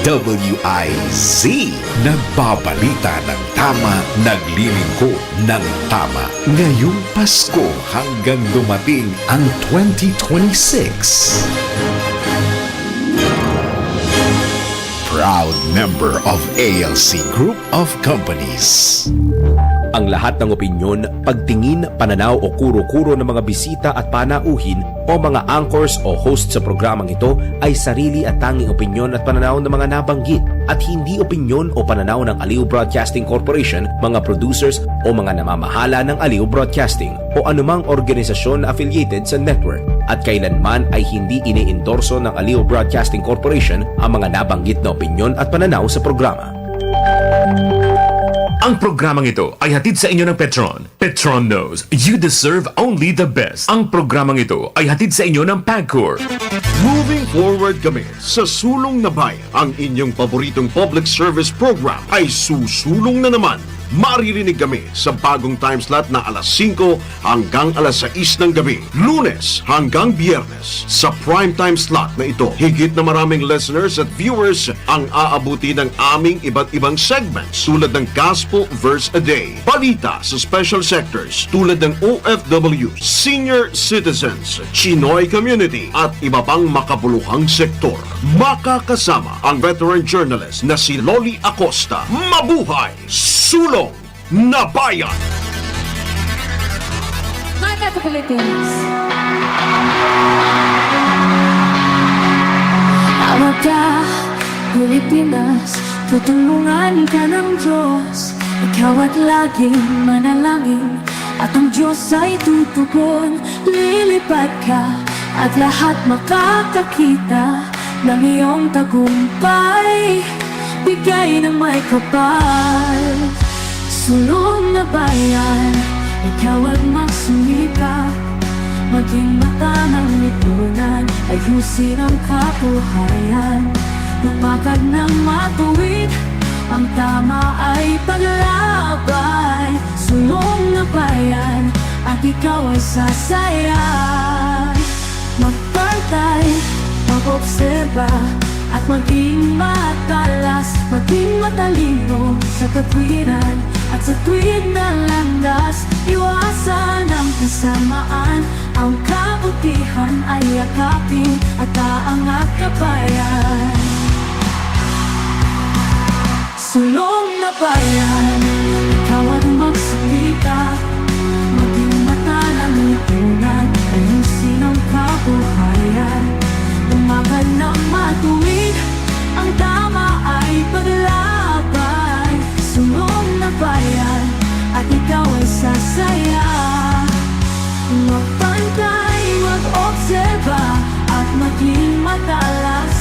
DWIZ. Nagbabalita ng tama, naglilingkod ng tama. Ngayong Pasko hanggang dumating ang 2026. Proud member of ALC Group of Companies. Ang lahat ng opinyon, pagtingin, pananaw o kuro-kuro ng mga bisita at panauhin o mga anchors o host sa programang ito ay sarili at tanging opinyon at pananaw ng mga nabanggit at hindi opinyon o pananaw ng Aliw Broadcasting Corporation, mga producers o mga namamahala ng Aliw Broadcasting o anumang organisasyon na affiliated sa network at kailanman ay hindi iniendorso ng Aliw Broadcasting Corporation ang mga nabanggit na opinyon at pananaw sa programa. Ang programang ito ay hatid sa inyo ng Petron. Petron knows you deserve only the best. Ang programang ito ay hatid sa inyo ng Pagcor. Moving forward kami sa Sulong na Bayan. Ang inyong paboritong public service program ay susulong na naman. Maririnig kami sa bagong time slot na alas 5 hanggang alas 6 ng gabi. Lunes hanggang Biyernes. Sa prime time slot na ito, higit na maraming listeners at viewers ang aabuti ng aming iba't ibang segments tulad ng Gospel Verse a Day, balita sa special sectors tulad ng OFW, senior citizens, Chinoy community at iba pang makabuluhang sektor. Makakasama ang veteran journalist na si Loli Acosta. Mabuhay! Sulong na Bayan! Mata sa Philippines. Awa ka, Pilipinas, tutulungan ka ng Diyos. Ikaw at laging manalangin, at ang Diyos ay tutugon. Lilipad ka, at lahat makakakita ng iyong tagumpay. Bigay ng may kapal. Sulong na bayan, ikaw at magsumikap. Maging mata ng lipunan, ayusin ang kabuhayan. Lumakad ng matuwid, ang tama ay paglabay. Sulong na bayan, at ikaw ay sasaya. Magpantay, mag-obserba, at maging matalas, maging matalino sa katwiran at sa tuwid na landas. Iwasan ang kasamaan, ang kabutihan ay yakapin at aangat kabayan. Sulong na bayan, ikaw at magsalita, maging mata ng lipunan, ayusin ang kabuhayan. Umagal na matuwid, ang tama ay paglabay. Sulong na bayan, at ikaw ay sasaya. Magpantay, mag-obserba, at maging matalas,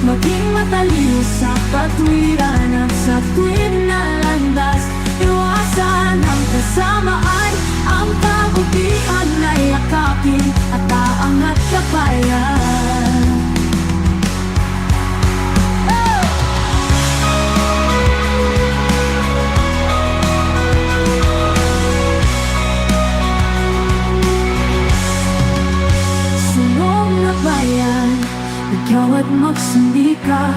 maging matalino sa katwiran at sa tuwid na landas. Iwasan ang kasamaan, ang kabutihan na yakapin at aangat kabayan. Ikaw at magsumika,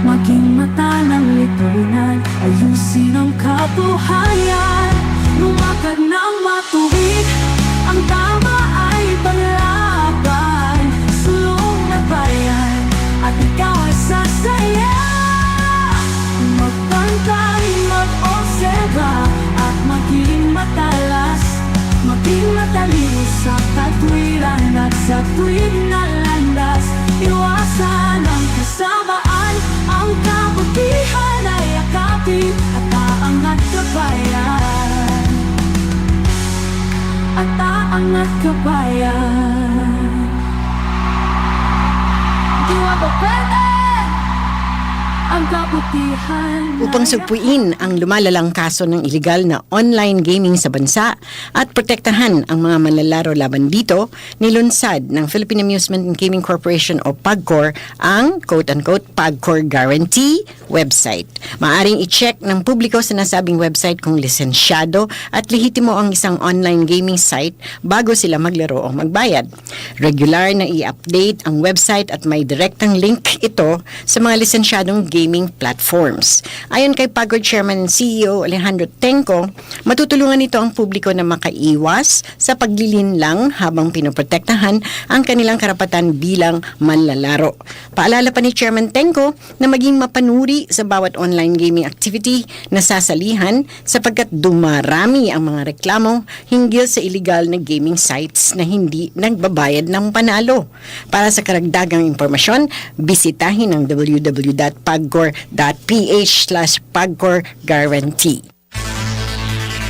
maging mata ng lipunan, ayusin ang kabuhayan. Lumakad ng matuwid, ang tama ay paglabay. Sulong na bayan, at ikaw ay sasaya. Magpantay, mag-obserba, at maging matalas, maging matalino sa katwiran at sa tuwid na landas. Iwasan ang kasamaan, ang kabutihan ay yakapin at aangat kabayan. At aangat kabayan. Di ba pwede ang kabutihan. Upang sugpuin ang lumalalang kaso ng iligal na online gaming sa bansa at protektahan ang mga manlalaro laban dito, nilunsad ng Philippine Amusement and Gaming Corporation o PAGCOR ang quote-unquote PAGCOR Guarantee website. Maaring i-check ng publiko sa nasabing website kung lisensyado at lehitimo ang isang online gaming site bago sila maglaro o magbayad. Regular na i-update ang website at may direktang link ito sa mga lisensyadong gaming platforms. Ayon kay PAGCOR Chairman and CEO Alejandro Tenco, matutulungan ito ang publiko na makaiwas sa paglilinlang habang pinoprotektahan ang kanilang karapatan bilang manlalaro. Paalala pa ni Chairman Tenco na maging mapanuri sa bawat online gaming activity na sasalihan sapagkat dumarami ang mga reklamo hinggil sa illegal na gaming sites na hindi nagbabayad ng panalo. Para sa karagdagang impormasyon, bisitahin ang www.pagcor.ph/pagcorguarantee.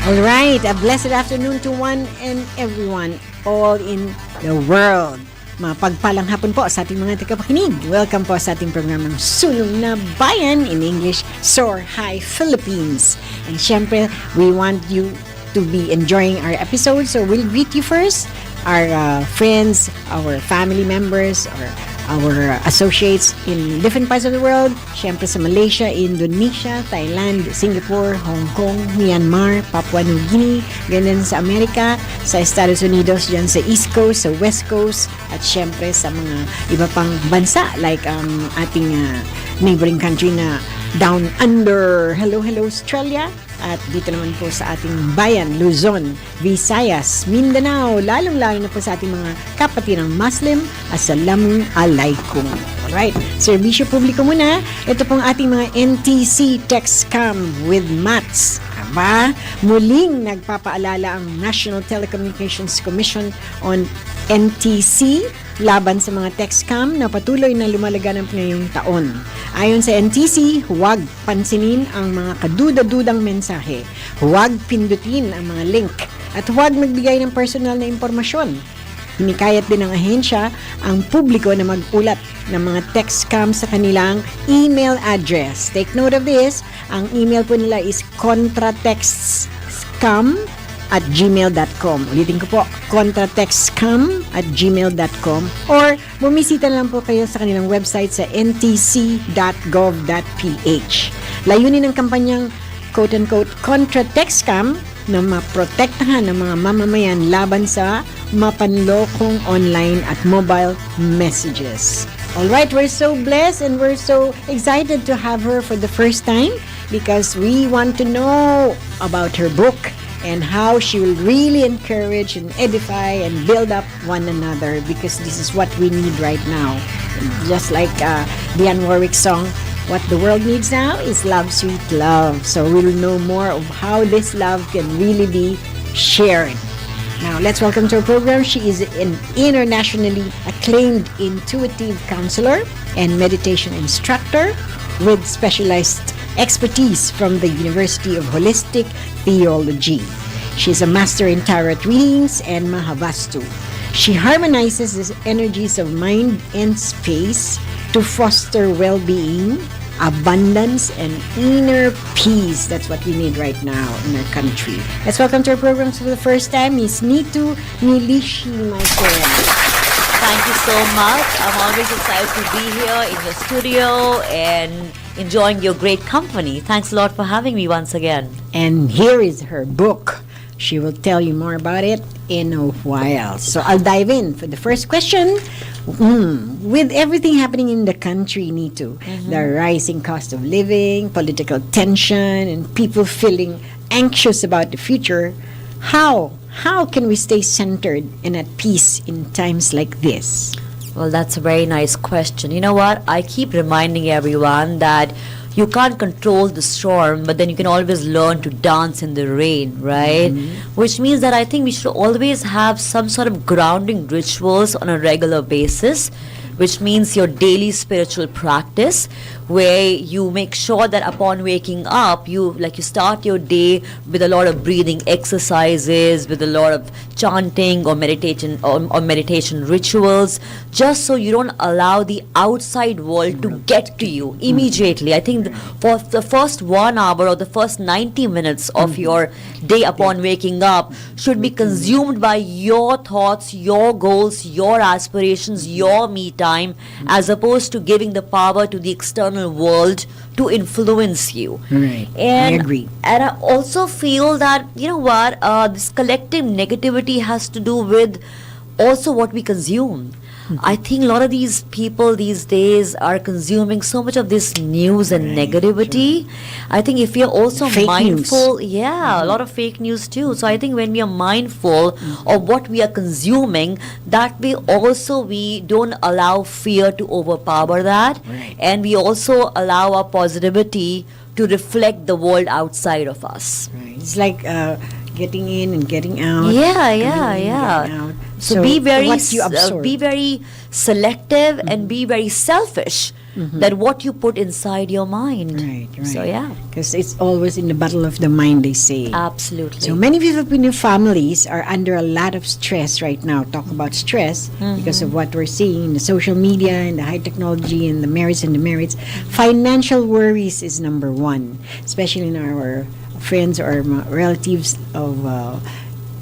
Alright, a blessed afternoon to one and everyone all in the world. Mapagpalang hapon po sa ating mga tagapakinig. Welcome po sa ating programang Sulong na Bayan, in English, Soar High Philippines. And syempre, we want you to be enjoying our episode. So we'll greet you first, our friends, our family members, or our associates in different parts of the world. Siyempre sa Malaysia, Indonesia, Thailand, Singapore, Hong Kong, Myanmar, Papua New Guinea, ganyan sa Amerika, sa Estados Unidos, dyan sa East Coast, sa West Coast, at siyempre sa mga iba pang bansa like ating neighboring country na down under. Hello, Australia. At dito naman po sa ating bayan, Luzon, Visayas, Mindanao, lalong-lalo na po sa ating mga kapatirang Muslim, Assalamu alaikum. Alright, serbisyo publiko muna. Ito pong ating mga NTC Text Scam with Mats. Aba, muling nagpapaalala ang National Telecommunications Commission on NTC laban sa mga text scam na patuloy na lumalaganap ngayong taon. Ayon sa NTC, huwag pansinin ang mga kaduda-dudang mensahe, huwag pindutin ang mga link, at huwag magbigay ng personal na impormasyon. Hinikayat din ng ahensya ang publiko na mag-ulat ng mga text scam sa kanilang email address. Take note of this. Ang email po nila is contratextscam@gmail.com. Ulitin ko po, contratextscam@gmail.com, or bumisita lang po kayo sa kanilang website sa ntc.gov.ph. Layunin ng kampanyang quote-unquote contra-text scam na maprotektahan ng mga mamamayan laban sa mapanlokong online at mobile messages. Alright, we're so blessed and we're so excited to have her for the first time because we want to know about her book and how she will really encourage and edify and build up one another, because this is what we need right now. Just like Dionne Warwick's song, what the world needs now is love, sweet love. So we'll know more of how this love can really be shared. Now, let's welcome to our program. She is an internationally acclaimed intuitive counselor and meditation instructor with specialized expertise from the University of Holistic Theology. She is a master in tarot readings and Mahavastu. She harmonizes the energies of mind and space to foster well-being, abundance, and inner peace. That's what we need right now in our country. Let's welcome to our program for the first time, Miss Nitu Nilishi, my friend. Thank you so much. I'm always excited to be here in your studio and enjoying your great company. Thanks a lot for having me once again. And here is her book. She will tell you more about it in a while. So I'll dive in for the first question. With everything happening in the country, Nitu, the rising cost of living, political tension, and people feeling anxious about the future, how can we stay centered and at peace in times like this? Well, that's a very nice question. You know what? I keep reminding everyone that you can't control the storm, but then you can always learn to dance in the rain, right? Which means that I think we should always have some sort of grounding rituals on a regular basis, which means your daily spiritual practice, where you make sure that upon waking up, you start your day with a lot of breathing exercises, with a lot of chanting or meditation rituals, just so you don't allow the outside world to get to you immediately. I think for the first 1 hour or the first 90 minutes of your day upon waking up should be consumed by your thoughts, your goals, your aspirations, your me time, as opposed to giving the power to the external world to influence you. Right. And, I agree. And I also feel that, this collective negativity has to do with also what we consume. I think a lot of these people these days are consuming so much of this news and negativity. I think if we are also Fake mindful, a lot of fake news too. So I think when we are mindful of what we are consuming, that way also we don't allow fear to overpower that, Right. and we also allow our positivity to reflect the world outside of us. Right. It's like getting in and getting out. Yeah. coming in, getting out. So be very what you absorb. be very selective and be very selfish that what you put inside your mind. Right, right. So yeah, Because it's always in the battle of the mind, they say. absolutely. So many Filipino families are under a lot of stress right now. Talk about stress because of what we're seeing in the social media and the high technology and the merits and demerits. Financial worries is number one, especially in our friends or relatives of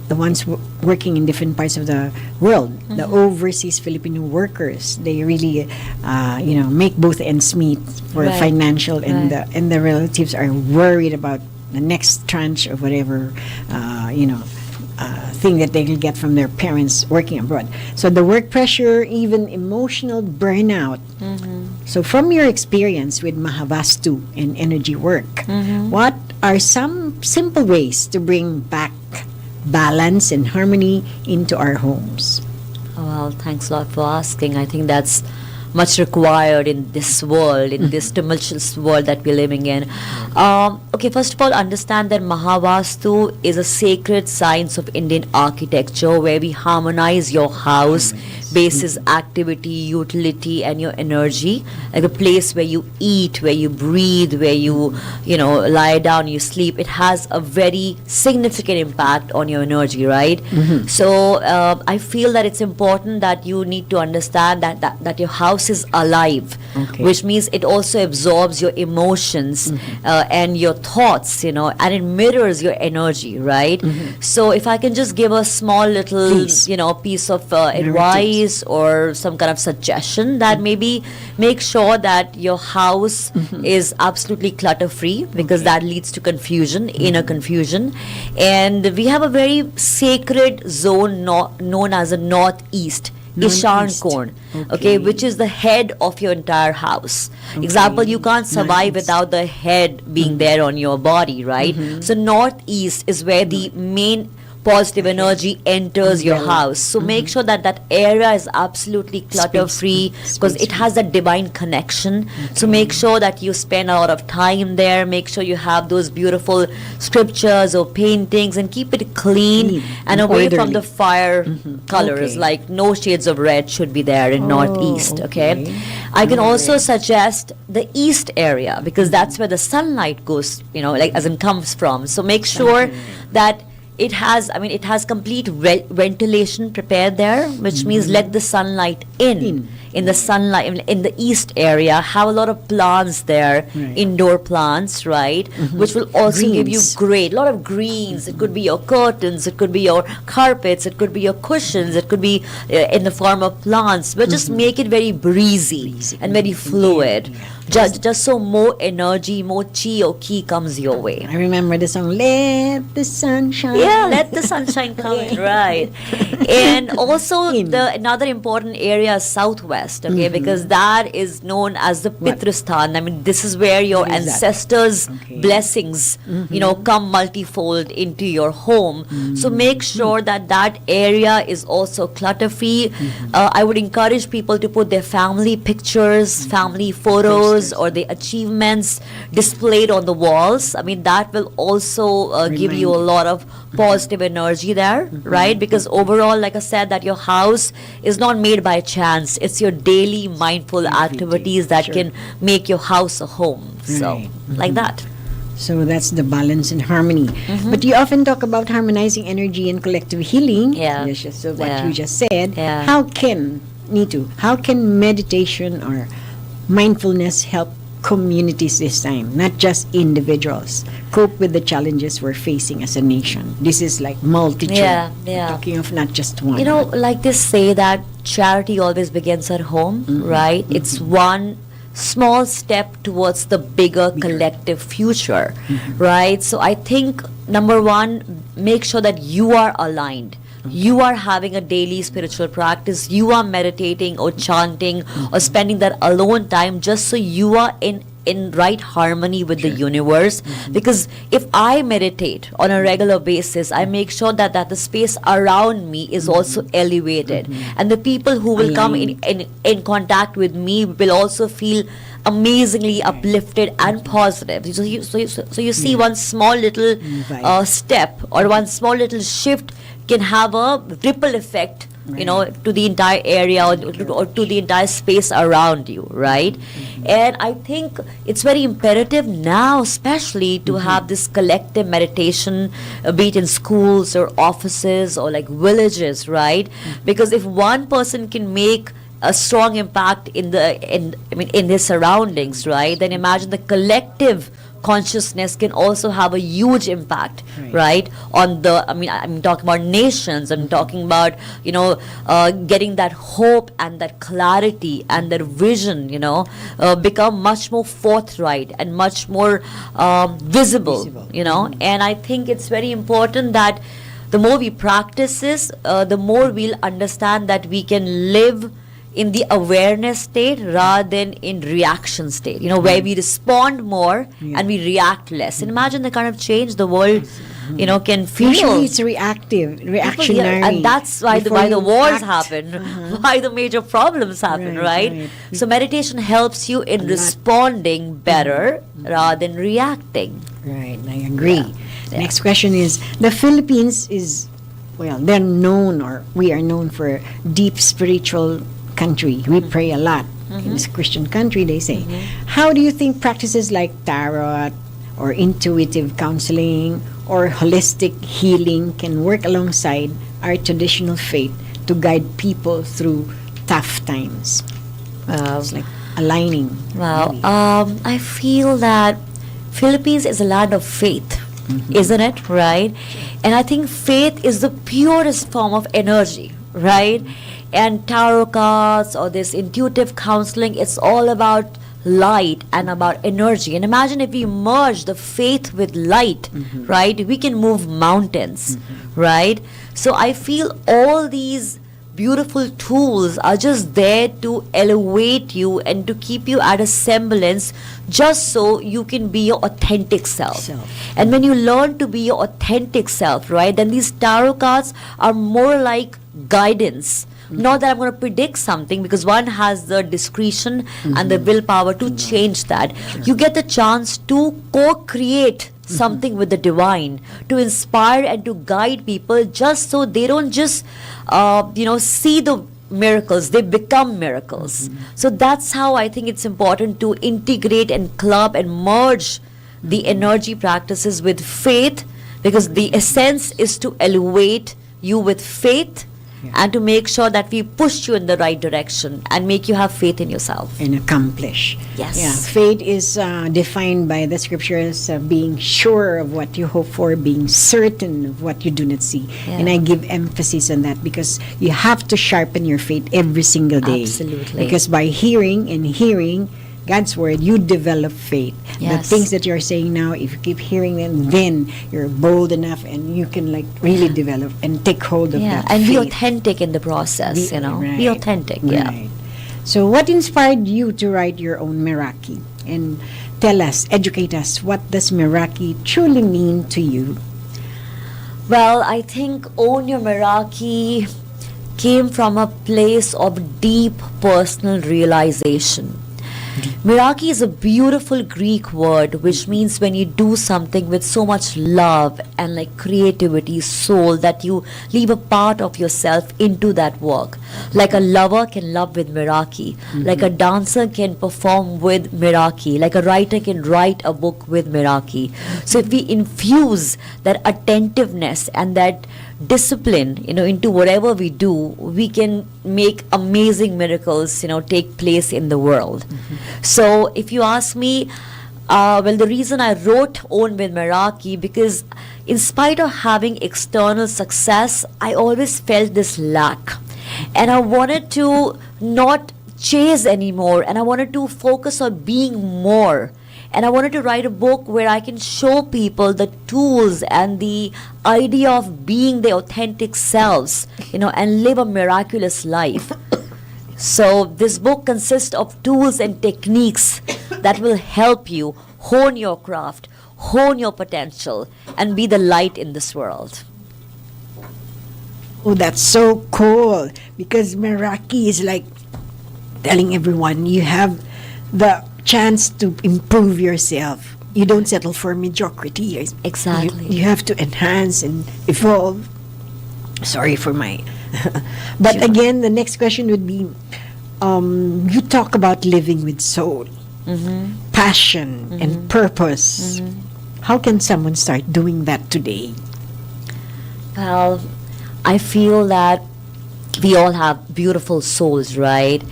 the ones working in different parts of the world, the overseas Filipino workers. They really, make both ends meet for Right. financial, and Right. the relatives are worried about the next tranche of whatever, thing that they will get from their parents working abroad. So the work pressure, even emotional burnout. So from your experience with Mahavastu and energy work, what are some simple ways to bring back balance and harmony into our homes? Well, thanks a lot for asking. I think that's much required in this world, in this tumultuous world that we're living in. Okay, first of all, understand that Mahavastu is a sacred science of Indian architecture where we harmonize your house basis activity, utility, and your energy, like a place where you eat, where you breathe, where you lie down, you sleep. It has a very significant impact on your energy, right? So I feel that it's important that you need to understand that your house is alive, Okay. which means it also absorbs your emotions and your thoughts, and it mirrors your energy, right? So if I can just give a small little Please. piece of advice or some kind of suggestion, that maybe make sure that your house is absolutely clutter free, because that leads to confusion, inner confusion. And we have a very sacred zone known as the northeast, Ishan Northeast. Korn, Okay. which is the head of your entire house. Example, you can't survive Nice. without the head being there on your body, right? So northeast is where the main positive energy enters your Umbrella. house. So make sure that that area is absolutely clutter free, because it has that divine connection. So make sure that you spend a lot of time there. Make sure you have those beautiful scriptures or paintings, and keep it clean and away from the fire colors. Okay. Like no shades of red should be there in northeast. Okay. okay. I can also suggest the east area, because that's where the sunlight goes, as in comes from. So make sure that it has complete ventilation prepared there, which means let the sunlight in the sunlight in the east area. Have a lot of plants there, Right. indoor plants, right, which will also give you Greens. a lot of greens. It could be your curtains, it could be your carpets, it could be your cushions, it could be in the form of plants, but just make it very breezy and very fluid. Just so more energy, more chi or ki comes your way. I remember the song, Let the Sun Shine. Yeah, let the sunshine come in, right? And also In. the another important area is southwest, okay, because that is known as the What? Pitrasthan. I mean, this is where your What is that? ancestors' Okay. blessings, come multifold into your home. So make sure that that area is also clutter free. I would encourage people to put their family pictures, family photos, photos or the achievements displayed on the walls, I mean, that will also give you a lot of positive energy there, right? Because overall, like I said, that your house is not made by chance. It's your daily mindful activities that can make your house a home. So, Right. like that. So that's the balance and harmony. But you often talk about harmonizing energy and collective healing. Yeah. That's just what Yeah. you just said. Yeah. How can meditation or mindfulness help communities this time, not just individuals, cope with the challenges we're facing as a nation? This is like multitude. Yeah, We're yeah. talking of not just one. You know, like they say that charity always begins at home, right? It's one small step towards the bigger collective future, right? So I think number one, make sure that you are aligned. You are having a daily spiritual practice. You are meditating or chanting or spending that alone time just so you are in right harmony with the universe. Because if I meditate on a regular basis, I make sure that the space around me is also elevated, and the people who will come in contact with me will also feel amazingly uplifted and positive. So you see, one small little step or one small little shift can have a ripple effect, you know, to the entire area or to the entire space around you, right? And I think it's very imperative now, especially to have this collective meditation, be it in schools or offices or like villages, right? Because if one person can make a strong impact in his surroundings, right, then imagine the collective consciousness can also have a huge impact, right, on the, I'm talking about nations. I'm talking about, you know, getting that hope and that clarity and that vision, you know, become much more forthright and much more visible, you know. And I think it's very important that the more we practice this, the more we'll understand that we can live in the awareness state rather than in reaction state, you know, where we respond more and we react less. And imagine the kind of change the world, you know, can feel. Usually it's reactionary. And that's why the you wars act. happen, why the major problems happen, right? So meditation helps you in responding better rather than reacting. Right, I agree. The next question is, the Philippines is, well, they're known, or we are known for deep spiritual country. We pray a lot. It's a Christian country, they say. How do you think practices like tarot or intuitive counseling or holistic healing can work alongside our traditional faith to guide people through tough times? It's like aligning. Well, I feel that Philippines is a land of faith, isn't it? Right? And I think faith is the purest form of energy, right? And tarot cards or this intuitive counseling, it's all about light and about energy. And imagine if we merge the faith with light, right? We can move mountains, right? So I feel all these beautiful tools are just there to elevate you and to keep you at a semblance, just so you can be your authentic self. And when you learn to be your authentic self, right, then these tarot cards are more like guidance. Not that I'm going to predict something, because one has the discretion and the willpower to change that. You get the chance to co-create something with the divine, to inspire and to guide people, just so they don't just see the miracles, they become miracles. So that's how I think it's important to integrate and club and merge the energy practices with faith, because the essence is to elevate you with faith and to make sure that we push you in the right direction and make you have faith in yourself. And accomplish. Yes. Yeah, faith is defined by the scripture as being sure of what you hope for, being certain of what you do not see. Yeah. And I give emphasis on that, because you have to sharpen your faith every single day. Absolutely. Because by hearing and hearing God's word, you develop faith. Yes. The things that you're saying now, if you keep hearing them, then you're bold enough and you can like really develop and take hold of that and faith. be authentic in the process, you know. Right. Be authentic, yeah. Right. So what inspired you to write your own Meraki? And tell us, educate us, what does Meraki truly mean to you? Well, I think Own Your Meraki came from a place of deep personal realization. Miraki is a beautiful Greek word which means when you do something with so much love and like creativity, soul, that you leave a part of yourself into that work. Like a lover can love with Miraki, like a dancer can perform with Miraki, like a writer can write a book with Miraki. So if we infuse that attentiveness and that discipline, into whatever we do, we can make amazing miracles, take place in the world. So if you ask me, well, the reason I wrote Own with Meraki, because in spite of having external success, I always felt this lack. And I wanted to not chase anymore, and I wanted to focus on being more. And I wanted to write a book where I can show people the tools and the idea of being their authentic selves, and live a miraculous life. So this book consists of tools and techniques that will help you hone your craft, hone your potential, and be the light in this world. Oh, that's so cool. Because Meraki is like telling everyone you have the chance to improve yourself. You don't settle for mediocrity. Exactly. You have to enhance and evolve. Sorry for my... But Sure. again, the next question would be, you talk about living with soul, passion, and purpose. How can someone start doing that today? Well, I feel that we all have beautiful souls, right?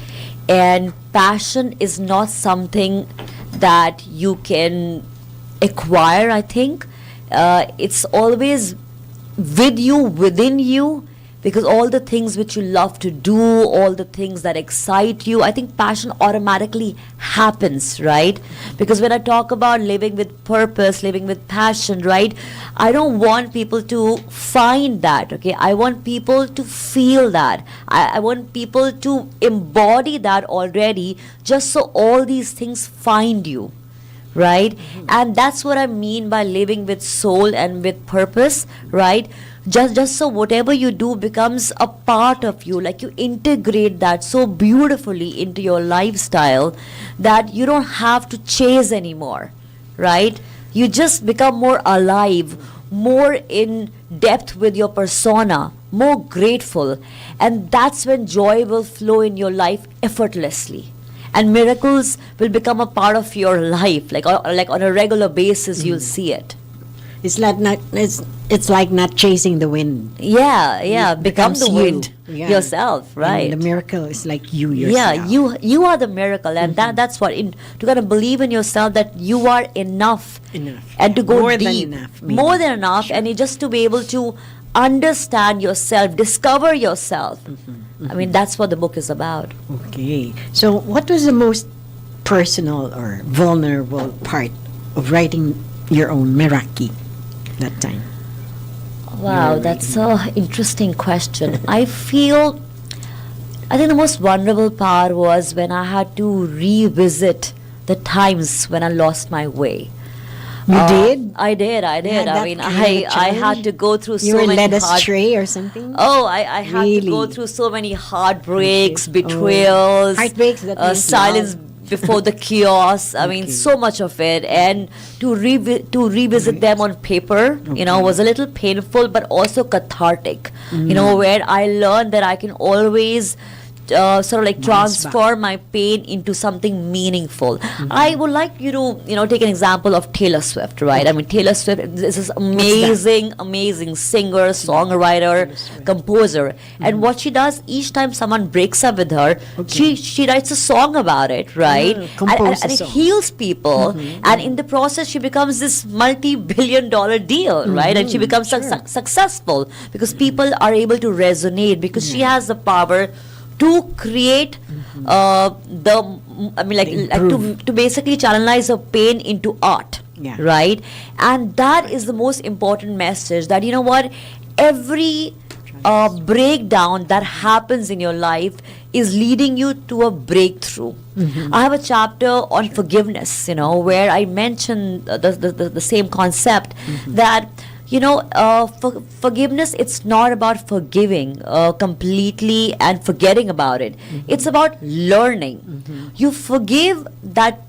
And passion is not something that you can acquire, I think. It's always with you, within you, because all the things which you love to do, all the things that excite you, I think passion automatically happens, right? Because when I talk about living with purpose, living with passion, right, I don't want people to find that, okay? I want people to feel that. I want people to embody that already, just so all these things find you, right? And that's what I mean by living with soul and with purpose, right? Just so whatever you do becomes a part of you, like you integrate that so beautifully into your lifestyle that you don't have to chase anymore, right? You just become more alive, more in depth with your persona, more grateful, and that's when joy will flow in your life effortlessly. And miracles will become a part of your life, like on a regular basis. You'll see it. It's like not chasing the wind. Yeah, It become becomes the wind you. Yeah. yourself, right? And the miracle is like you yourself. Yeah, you are the miracle, and that's what to kind of believe in yourself that you are enough, and to go More than deep, enough, maybe. more than enough, and just to be able to understand yourself, discover yourself. I mean, that's what the book is about. Okay. So, what was the most personal or vulnerable part of writing your own Meraki that time? Wow, that's a interesting question. I think the most vulnerable part was when I had to revisit the times when I lost my way. You did? I did. had I that mean, kind of a I had challenge? to go through You so were many led astray or something? Oh, I had to go Really? through so many heartbreaks, Okay. betrayals, Heartbreaks, that means silence love. before the chaos. I mean, Okay. so much of it, and to revisit them on paper, was a little painful, but also cathartic. Where I learned that I can always sort of like transform my pain into something meaningful. I would like you to, take an example of Taylor Swift, right? I mean, Taylor Swift is this amazing singer, songwriter, composer. And what she does each time someone breaks up with her, she writes a song about it, right? compose And a it song. heals people. And in the process, she becomes this multi-billion-dollar deal, right? And she becomes successful because people are able to resonate because she has the power to create to basically channelize her pain into art, Yeah. right? And that is the most important message, that every breakdown that happens in your life is leading you to a breakthrough. I have a chapter on forgiveness, where I mention the same concept, that forgiveness, it's not about forgiving completely and forgetting about it. It's about learning. You forgive that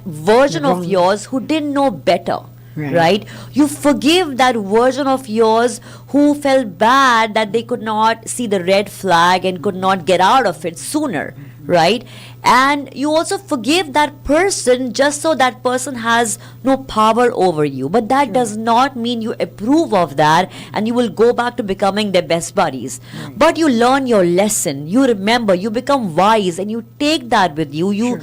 version of yours who didn't know better. Right? You forgive that version of yours who felt bad that they could not see the red flag and could not get out of it sooner. Right? And you also forgive that person just so that person has no power over you. But that does not mean you approve of that and you will go back to becoming their best buddies. But you learn your lesson. You remember, you become wise, and you take that with you. You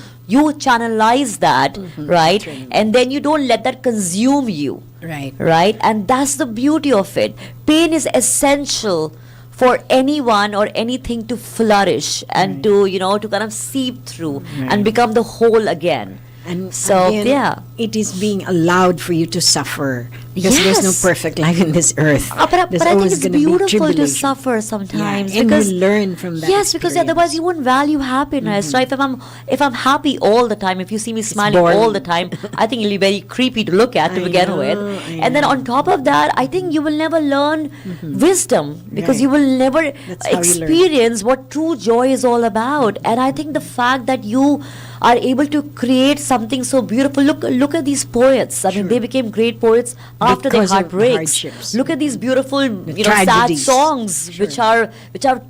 channelize that, right? And then you don't let that consume you. Right? And that's the beauty of it. Pain is essential for anyone or anything to flourish and to kind of seep through and become the whole again. And so, again, it is being allowed for you to suffer because there's no perfect life in this earth. But I think it's beautiful to suffer sometimes, and because you learn from that. Yes, because otherwise you won't value happiness, right? If I'm happy all the time, if you see me smiling all the time, I think it'll be very creepy to look at to begin with. And then on top of that, I think you will never learn wisdom because you will never experience what true joy is all about. And I think the fact that you are able to create something so beautiful. Look at these poets. I mean, they became great poets after their heartbreaks. Look at these beautiful, sad songs which have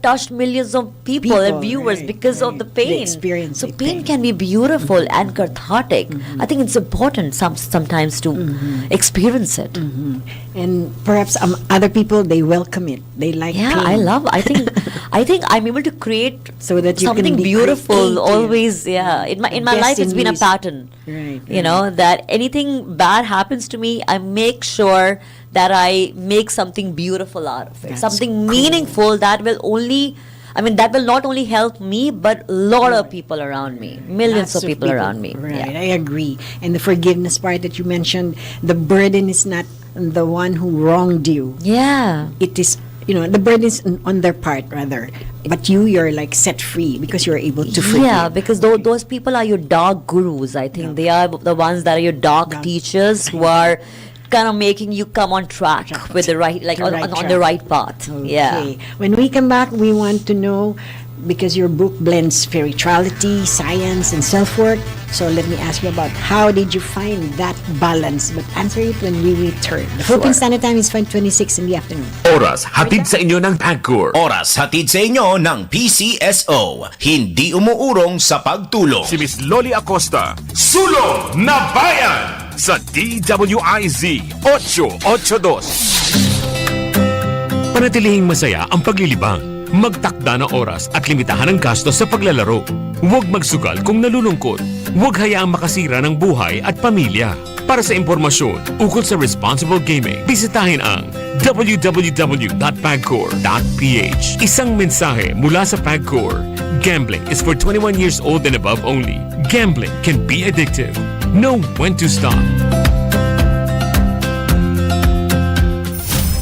touched millions of people and viewers because of the pain. So pain can be beautiful and cathartic. I think it's important sometimes to experience it. And perhaps other people, they welcome it. They like pain. I think I'm able to create so that you something can be beautiful creative. Always. In my life, it's been a pattern. That anything bad happens to me, I make sure that I make something beautiful out of it. Something meaningful that will not only help me, but a lot of people around me, millions of people around me. I agree. And the forgiveness part that you mentioned, the burden is not the one who wronged you. It is, the burden is on their part rather. But you're like set free because you're able to forgive. Because those people are your dark gurus. I think they are the ones that are your dark teachers who are kind of making you come on track with the right, on the right path. When we come back, we want to know, because your book blends spirituality, science, and self-work. So let me ask you about how did you find that balance? But answer it when we return. The Philippine Standard Time is 5:26 in the afternoon. Oras, hatid sa inyo ng PAGCOR. Oras hatid sa inyo ng PCSO. Hindi umuurong sa pagtulong. Si Miss Loli Acosta, Sulong na Bayan! Sa DWIZ 882. Panatilihing masaya ang paglilibang. Magtakda ng oras at limitahan ang gastos sa paglalaro. Huwag magsugal kung nalulungkot. Huwag hayaang makasira ng buhay at pamilya. Para sa impormasyon ukol sa responsible gaming, bisitahin ang www.pagcor.ph. Isang mensahe mula sa PAGCOR. Gambling is for 21 years old and above only. Gambling can be addictive. Know when to stop.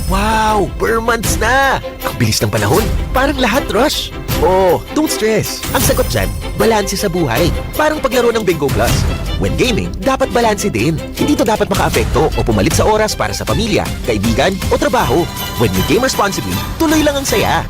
Wow! Per months na! Ang bilis ng panahon. Parang lahat rush. Oh, don't stress. Ang sagot dyan, balanse sa buhay. Parang paglaro ng Bingo Plus. When gaming, dapat balanse din. Hindi to dapat makaapekto o pumalit sa oras para sa pamilya, kaibigan o trabaho. When you game responsibly, tuloy lang ang saya.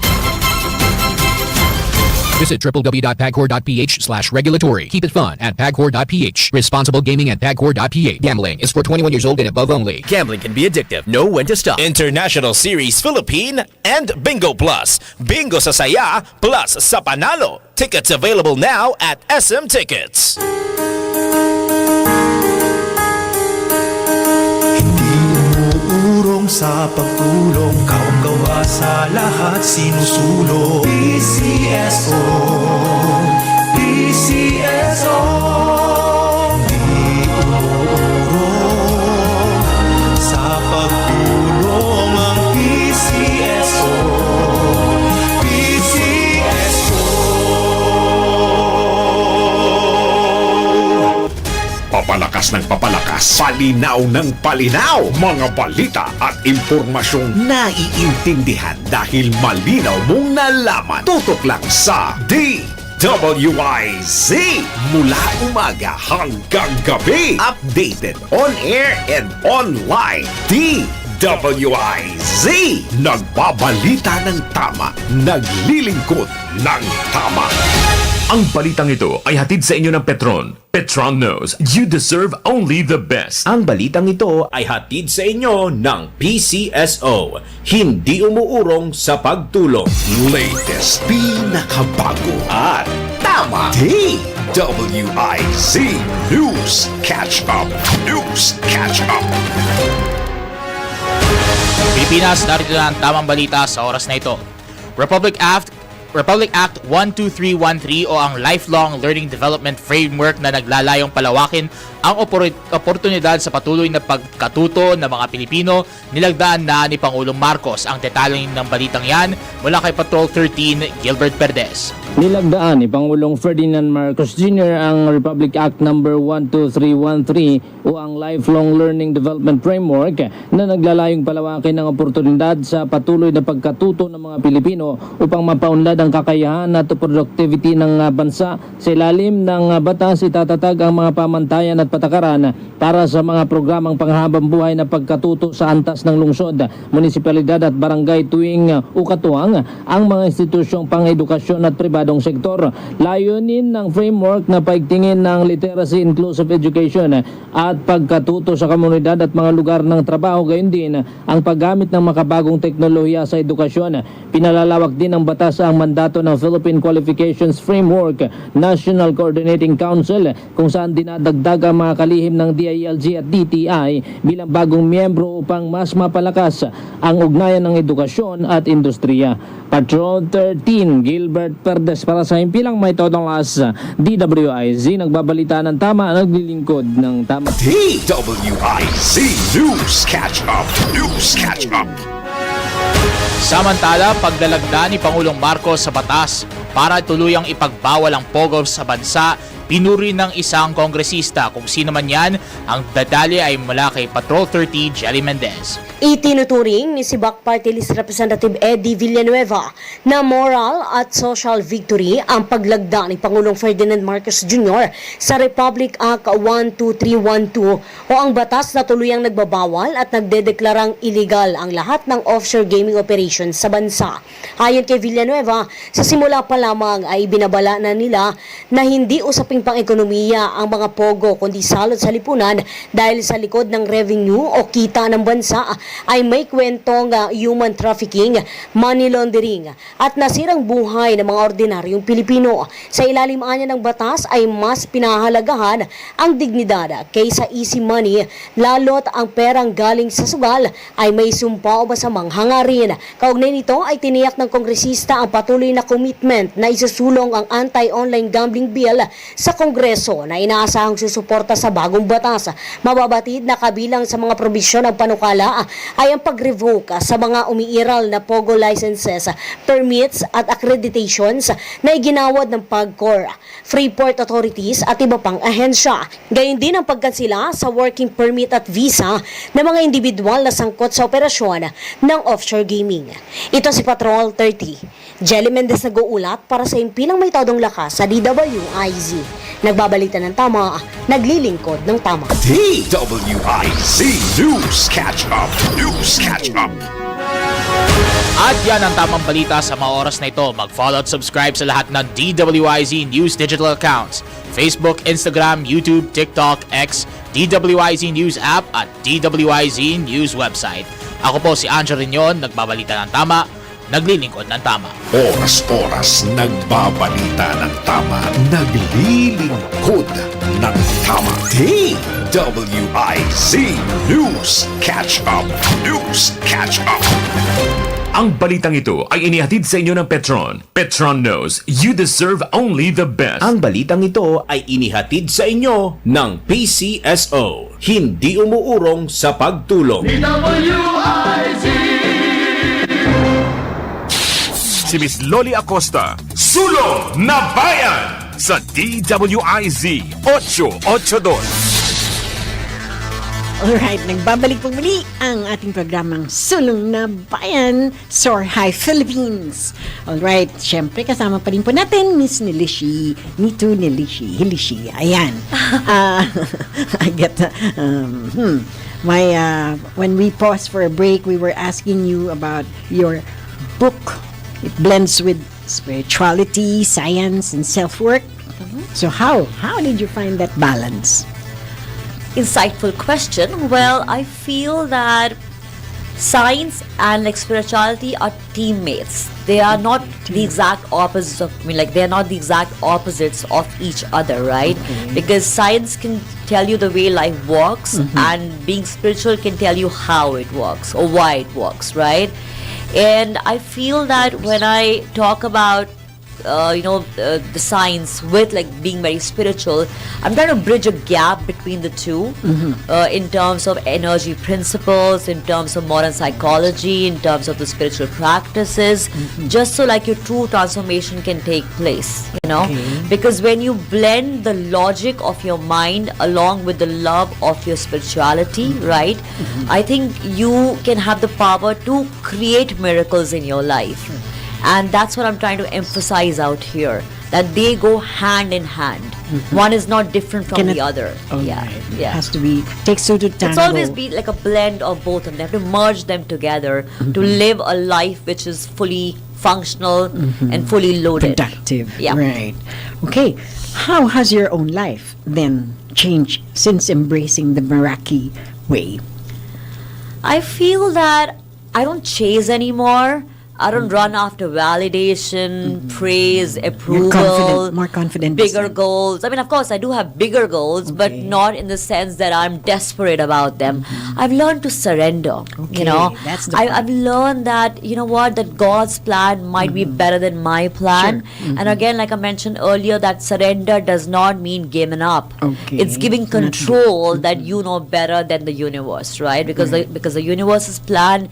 Visit www.pagcor.ph/regulatory. Keep it fun at pagcor.ph. Responsible gaming at pagcor.ph. Gambling is for 21 years old and above only. Gambling can be addictive. Know when to stop. International Series Philippine and Bingo Plus. Bingo sa saya plus sa panalo. Tickets available now at SM Tickets. Urong sa pagtulong, kawang-gawa sa lahat sinusulong. PCSO, PCSO, di umurong sa pagtulong ang PCSO, PCSO. Papalakas ng papalakas, palinaw ng palinaw, mga balita at impormasyong naiintindihan dahil malinaw mong nalaman. Tutok lang sa DWIZ mula umaga hanggang gabi. Updated on air and online. DWIZ. DWIZ, nagbabalita ng tama, naglilingkod ng tama. Ang balitang ito ay hatid sa inyo ng Petron. Petron knows you deserve only the best. Ang balitang ito ay hatid sa inyo ng PCSO. Hindi umuurong sa pagtulong. Latest, pinakabago at tama. DWIZ News Catch Up. News Catch Up. Pilipinas, narito na ang tamang balita sa oras na ito. Republic Act 12313 o ang Lifelong Learning Development Framework na naglalayong palawakin ang oportunidad sa patuloy na pagkatuto ng mga Pilipino, nilagdaan na ni Pangulong Marcos. Ang detalye ng balitang yan mula kay Patrol 13, Gilbert Perdes. Nilagdaan ni Pangulong Ferdinand Marcos Jr. ang Republic Act No. 12313 o ang Lifelong Learning Development Framework na naglalayong palawakin ang oportunidad sa patuloy na pagkatuto ng mga Pilipino upang mapaunlad ang kakayahan at productivity ng bansa. Sa ilalim ng batas, itatatag ang mga pamantayan at patakaran para sa mga programang panghabang buhay na pagkatuto sa antas ng lungsod, munisipalidad at barangay tuwing ukatuwang ang mga institusyong pang-edukasyon at pribadong sektor. Layunin ng framework na paigtingin ng literacy, inclusive education at pagkatuto sa komunidad at mga lugar ng trabaho, gayon din ang paggamit ng makabagong teknolohiya sa edukasyon. Pinalalawak din ng batas ang mandato ng Philippine Qualifications Framework National Coordinating Council kung saan dinadagdag ang mga kalihim ng DILG at DTI bilang bagong miyembro upang mas mapalakas ang ugnayan ng edukasyon at industriya. Patrol 13, Gilbert Perdes para sa himpilang may todong las. DWIZ, nagbabalita ng tama, naglilingkod ng tama. DWIZ News Catch Up. News Catch Up. Samantala, paglalagda ni Pangulong Marcos sa batas para tuluyang ipagbawal ang pogo sa bansa, pinuri ng isang kongresista. Kung sino man yan, ang detalye ay mula kay Patrol 30, Jelly Mendez. Itinuturing ni si BAC Party List Representative Eddie Villanueva na moral at social victory ang paglagda ni Pangulong Ferdinand Marcos Jr. sa Republic Act 12312 o ang batas na tuluyang nagbabawal at nagdedeklarang illegal ang lahat ng offshore gaming operations sa bansa. Ayon kay Villanueva, sa simula pa lamang ay binabala na nila na hindi usaping pang-ekonomiya ang mga pogo kundi salot sa lipunan dahil sa likod ng revenue o kita ng bansa ay may kwentong human trafficking, money laundering at nasirang buhay ng mga ordinaryong Pilipino. Sa ilalim anya ng batas ay mas pinahalagahan ang dignidad kaysa easy money, lalo't ang perang galing sa sugal ay may sumpa o masamang hangarin. Kaugnay nito ay tiniyak ng kongresista ang patuloy na commitment na isusulong ang anti-online gambling bill sa Kongreso na inaasahang susuporta sa bagong batas. Mababatid na kabilang sa mga probisyon ng panukala ay ang pag-revoke sa mga umiiral na POGO licenses, permits at accreditations na iginawad ng PAGCOR, Freeport Authorities at iba pang ahensya. Gayon din ang pagkansila sa working permit at visa ng mga individual na sangkot sa operasyon ng offshore gaming. Ito si Patrol 30. Jelly Mendez nag-uulat para sa himpilang may todong lakas sa DWIZ. Nagbabalita ng tama, naglilingkod ng tama. DWIZ News Catch Up. News Catch Up. At yan ang tamang balita sa mga oras na ito. Mag-follow at subscribe sa lahat ng DWIZ News digital accounts. Facebook, Instagram, YouTube, TikTok, X, DWIZ News app at DWIZ News website. Ako po si Angel Riñon, nagbabalita ng tama, naglilingkod ng tama. Oras-oras nagbabalita ng tama, naglilingkod ng tama. DWIZ News Catch Up. News Catch Up. Ang balitang ito ay inihatid sa inyo ng Petron. Petron knows you deserve only the best. Ang balitang ito ay inihatid sa inyo ng PCSO. Hindi umuurong sa pagtulong. DWIZ. Si Miss Loli Acosta, Sulong na Bayan sa DWIZ 882. Alright, nagbabalik po muli ang ating programang Sulong na Bayan, Soar High Philippines. Alright, syempre kasama pa rin po natin Miss Nilishi, Hilishi, ayan. I get When we paused for a break, we were asking you about your book. It blends with spirituality, science, and self-work. So how did you find that balance? Insightful question. Well, I feel that science and like spirituality are teammates. They are not the exact opposites of, they are not the exact opposites of each other, right? Because science can tell you the way life works, and being spiritual can tell you how it works or why it works, right? And I feel that when I talk about the science with like being very spiritual, I'm trying to bridge a gap between the two, in terms of energy principles, in terms of modern psychology, in terms of the spiritual practices, just so like your true transformation can take place, because when you blend the logic of your mind along with the love of your spirituality, right, I think you can have the power to create miracles in your life. And that's what I'm trying to emphasize out here, that they go hand in hand. One is not different from the other. It has to be, takes two to tango. It's always be like a blend of both of them. They have to merge them together to live a life which is fully functional and fully loaded. Productive, right. Okay, how has your own life then changed since embracing the Meraki way? I feel that I don't chase anymore. I don't run after validation, praise, approval, more confident, bigger goals. I mean, of course, I do have bigger goals, but not in the sense that I'm desperate about them. I've learned to surrender. That's the I've learned that that God's plan might be better than my plan. And again, like I mentioned earlier, that surrender does not mean giving up. It's giving control that you know better than the universe, right? Because the universe's plan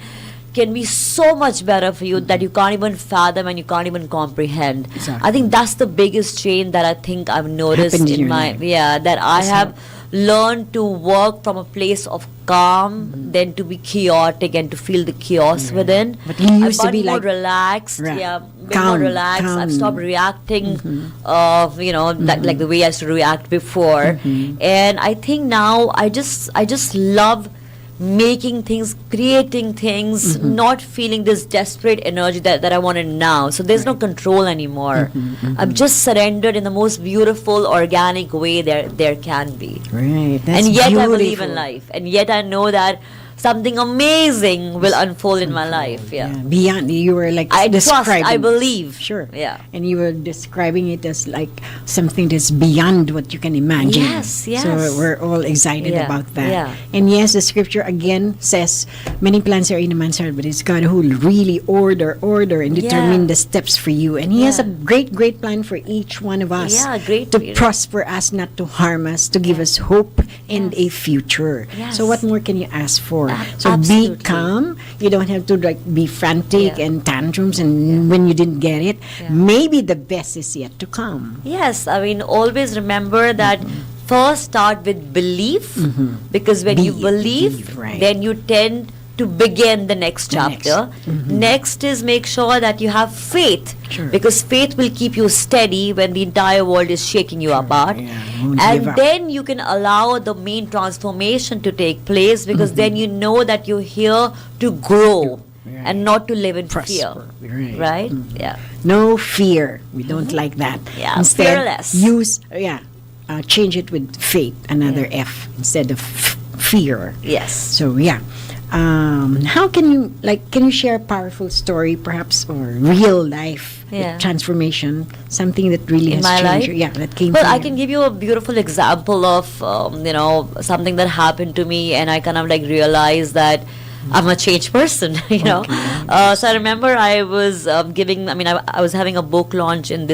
can be so much better for you that you can't even fathom and you can't even comprehend. I think that's the biggest change that I think I've noticed in my life. That I have learned to work from a place of calm, then to be chaotic and to feel the chaos within. But you used to be more like relaxed, calm, more relaxed. calm. I've stopped reacting, like the way I used to react before. And I think now I just love making things, creating things, not feeling this desperate energy that I want it now. So there's no control anymore. I've just surrendered in the most beautiful, organic way there can be. Right. That's and yet beautiful. I believe in life. And yet I know that something amazing will unfold in my life. Beyond, you were like I describing. trust, I believe. Sure. Yeah. And you were describing it as like something that's beyond what you can imagine. Yes. So we're all excited Yeah, about that. yeah. And yes, the scripture again says, many plans are in a man's heart, but it's God who will really order and determine the steps for you. And He has a great plan for each one of us. Yeah, great. To prosper us, not to harm us, to give us hope and a future. Yes. So what more can you ask for? So Absolutely. be calm. You don't have to like be frantic and tantrums and when you didn't get it. Maybe the best is yet to come. Yes, I mean, always remember that first start with belief, because when you believe, right. then you tend to begin the next chapter. Next is make sure that you have faith, because faith will keep you steady when the entire world is shaking you apart. And then you can allow the main transformation to take place, because then you know that you're here to grow and not to live in fear. Right? Yeah. No fear. We don't like that. Yeah, Instead, fearless. use, change it with faith, another F, instead of fear. Yes. So, how can you share a powerful story perhaps, or real life transformation, something that really has my changed life? you? That came Well, from I you. can give you a beautiful example of something that happened to me, and I kind of like realized that I'm a changed person, So I remember I was I was having a book launch in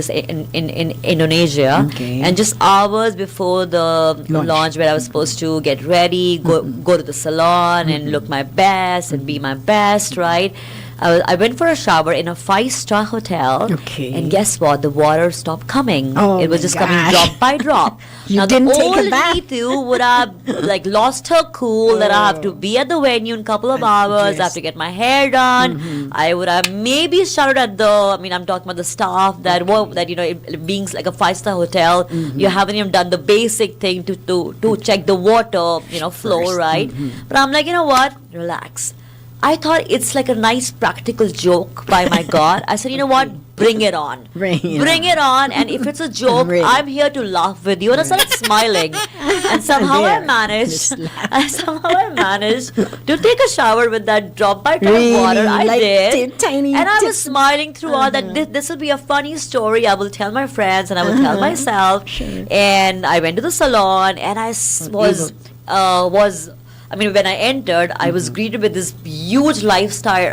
Indonesia, and just hours before the launch where I was supposed to get ready, go to the salon and look my best and be my best, right? I went for a shower in a 5-star hotel. Okay. And guess what? The water stopped coming. Oh it was my just coming gosh. drop by drop. You now didn't the take a old bath? Neetu would have like lost her cool that I have to be at the venue in a couple of hours. Yes. I have to get my hair done. I would have maybe shouted at I'm talking about the staff that it being like a 5-star hotel, you haven't even done the basic thing to check the water flow, right? But I'm like, you know what? Relax. I thought it's like a nice practical joke by my God. I said, you know what? Bring it on. Bring it on. And if it's a joke, Great. I'm here to laugh with you. And I started smiling. And somehow I managed to take a shower with that drop by drop Really? water. I Like did. tiny And I was tips. smiling throughout that this will be a funny story. I will tell my friends and I will tell myself. Sure. And I went to the salon and I when I entered, I was greeted with this huge life size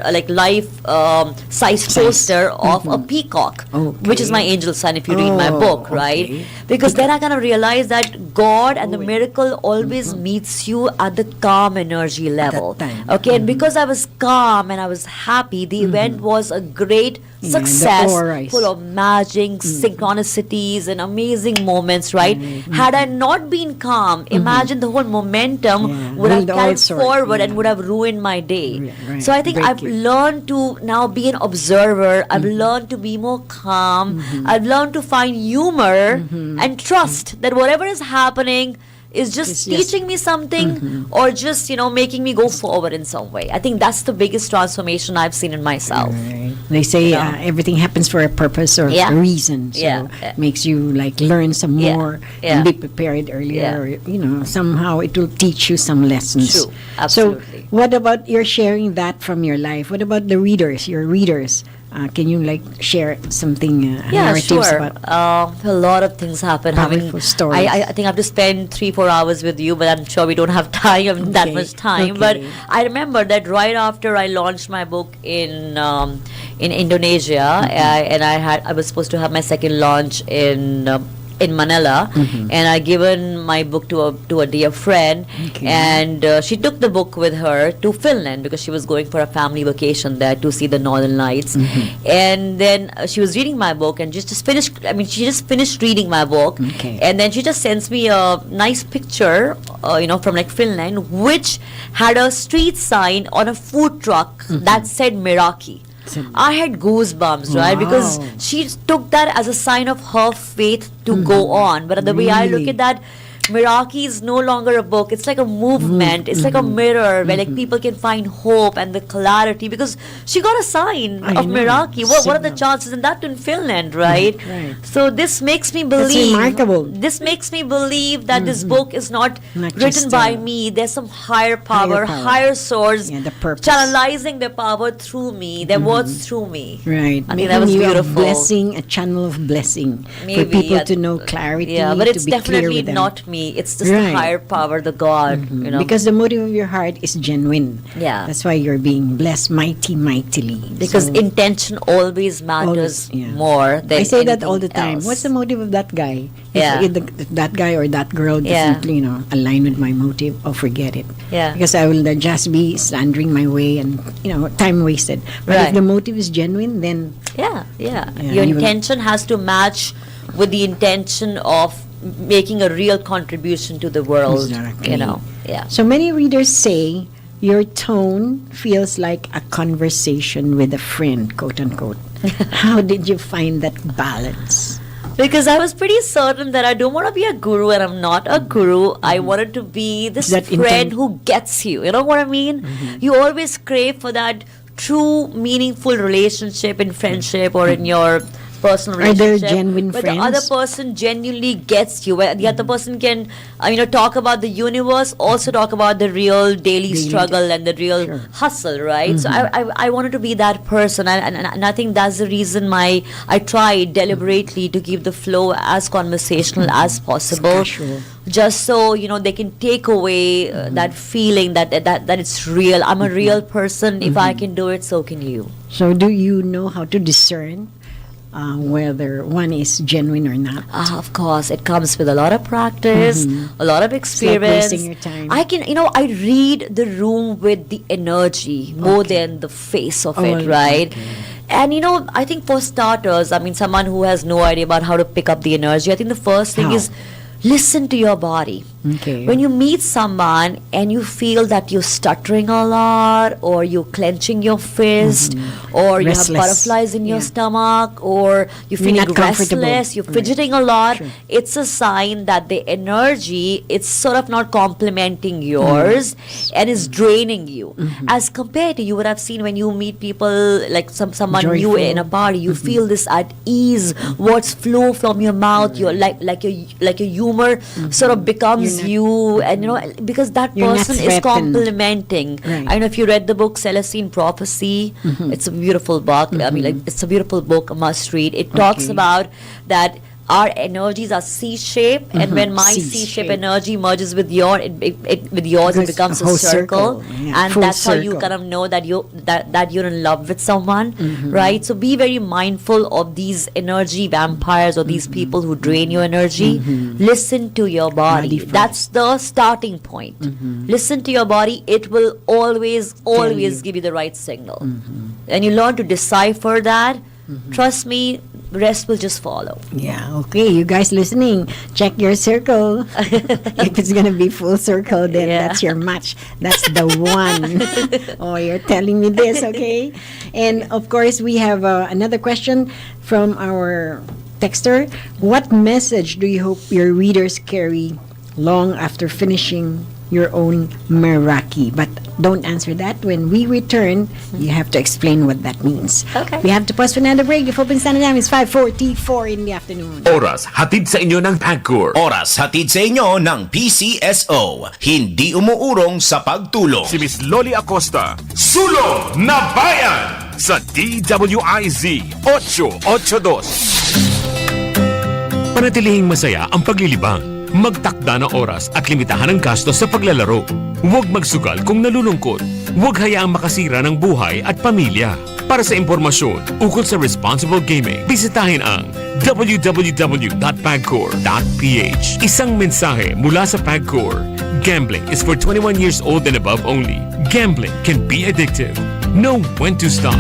poster of a peacock, which is my angel sign if you read my book, right? Okay. Because then I kind of realized that God and the miracle always meets you at the calm energy level. time. Okay, and because I was calm and I was happy, the event was a great the success, aura is- full of magic, synchronicities, and amazing moments, right? Had I not been calm, imagine the whole momentum would have Will carried also- forward and would have ruined my day. Right. So I think Break I've you. learned to now be an observer. I've learned to be more calm. I've learned to find humor and trust that whatever is happening is just It's just- teaching me something or just making me go forward in some way. I think that's the biggest transformation I've seen in myself. Right. They say everything happens for a purpose or Yeah. a reason. So Yeah. makes you like learn some Yeah. more Yeah. and be prepared earlier. Or, somehow it will teach you some lessons. True. Absolutely. So what about you're sharing that from your life? What about the readers, your readers? Can you share something, narratives sure. about A lot of things happen. powerful stories? I think I have to spend 3-4 hours with you, but I'm sure we don't have time that Okay, much time. But okay. I remember that right after I launched my book in Indonesia, and I was supposed to have my second launch in Manila, and I given my book to a dear friend, Okay. and she took the book with her to Finland because she was going for a family vacation there to see the Northern Lights, and then she was reading my book and just finished. She just finished reading my book, Okay. and then she just sends me a nice picture, from Finland, which had a street sign on a food truck that said Meraki. I had goosebumps, right? Because Wow. she took that as a sign of her faith to go on. But the way I look Really? at that, Meraki is no longer a book. It's like a movement. It's like a mirror where people can find hope and the clarity. Because she got a sign I of know. Meraki. What are the Signal. chances? And that in Finland, right? Right. So this makes me That's believe. remarkable. This makes me believe that this book is not Not written just, by me. There's some higher power, power. higher source, Yeah, the purpose. channelizing their power through me, their words through me. Right. I think that was you beautiful. a blessing, a channel of blessing for Maybe, people yeah. to know clarity. Yeah, but it's to be clear definitely with them. not me. It's just Right. the higher power, the God, Because the motive of your heart is genuine. Yeah. That's why you're being blessed mightily. because So, intention always matters always, yeah. more than I say that all the anything time. else. What's the motive of that guy? Yeah. If that guy or that girl Yeah. doesn't, align with my motive, forget it. Yeah. Because I will just be slandering my way and, time wasted. But Right. if the motive is genuine, then Yeah. Yeah, Your you will- intention has to match with the intention of making a real contribution to the world. Exactly. Yeah. So many readers say your tone feels like a conversation with a friend, quote unquote. How did you find that balance? Because I was pretty certain that I don't want to be a guru and I'm not a guru. I wanted to be this That friend intent- who gets you. You know what I mean? You always crave for that true, meaningful relationship in friendship or in your personal Are there relationship. genuine where the other friends? person genuinely gets you. Where the other person can, talk about the universe, also talk about the real daily struggle and the real hustle, right? So I wanted to be that person, and I think that's the reason I tried deliberately to keep the flow as conversational as possible. Casual. Just so they can take away that feeling that it's real. I'm a real person. If I can do it, so can you. So do you know how to discern whether one is genuine or not? Of course, it comes with a lot of practice, a lot of experience. wasting your time. I read the room with the energy more than the face of it, right? And I think for starters, someone who has no idea about how to pick up the energy, I think the first thing is listen to your body. Okay. When you meet someone and you feel that you're stuttering a lot, or you're clenching your fist, or you have Restless. butterflies in your stomach, or you're feeling not comfortable. restless, you're fidgeting a lot, it's a sign that the energy, it's sort of not complementing yours and is draining you. As compared to, you would have seen when you meet people like someone new Joyful. in a party, you feel this at ease, words flow from your mouth, you're like your humor sort of becomes you, and because that You're not person is threatened. complementing. Right. I don't know if you read the book Celestine Prophecy. It's a beautiful book. It's a beautiful book, a must read. It talks about that our energies are C-shaped, and when my C-shaped energy merges with yours, it becomes a whole circle, Yeah, and full that's how you circle. kind of know that you're in love with someone, right? So be very mindful of these energy vampires or these people who drain your energy. Listen to your body. Body first. That's the starting point. Listen to your body. It will always give you the right signal, and you learn to decipher that. Trust me, rest will just follow. Yeah, okay. You guys listening, check your circle. If it's going to be full circle, then that's your match. That's the one. Oh, you're telling me this, okay? And of course, we have another question from our texter. What message do you hope your readers carry long after finishing your own Meraki? But don't answer that. When we return, you have to explain what that means. Okay. We have to pause for another break. The Philippine Standard Time is 5:44 in the afternoon. Oras, hatid sa inyo ng PAGCOR. Oras hatid sa inyo ng PCSO. Hindi umuurong sa pagtulong. Si Miss Loli Acosta, Sulong na Bayan! Sa DWIZ 882. Panatilihing masaya ang paglilibang. Magtakda ng oras at limitahan ang gastos sa paglalaro. Huwag magsugal kung nalulungkot. Huwag hayaang makasira ng buhay at pamilya. Para sa impormasyon ukol sa responsible gaming, bisitahin ang www.pagcor.ph. Isang mensahe mula sa PAGCOR. Gambling is for 21 years old and above only. Gambling can be addictive. Know when to stop.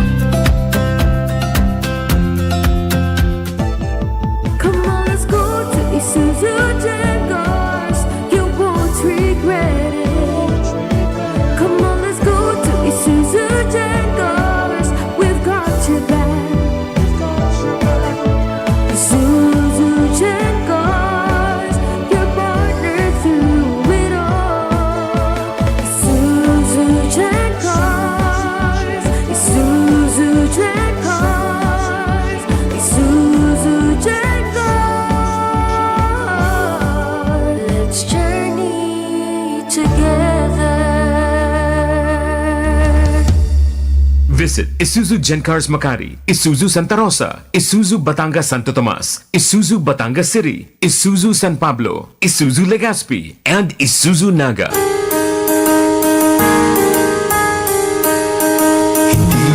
Come on, let's go to Isuzu Jaguars. You won't regret it. Come on, let's go to Isuzu Jaguars. We've got your back. Isuzu Jaguars, your partner through it all. Isuzu Jaguars, Isuzu Jaguars, Isuzu Jaguars. Let's journey together. Visit Isuzu Gencars Makati, Isuzu Santa Rosa, Isuzu Batangas Santo Tomas, Isuzu Batangas City, Isuzu San Pablo, Isuzu Legazpi, and Isuzu Naga. Hindi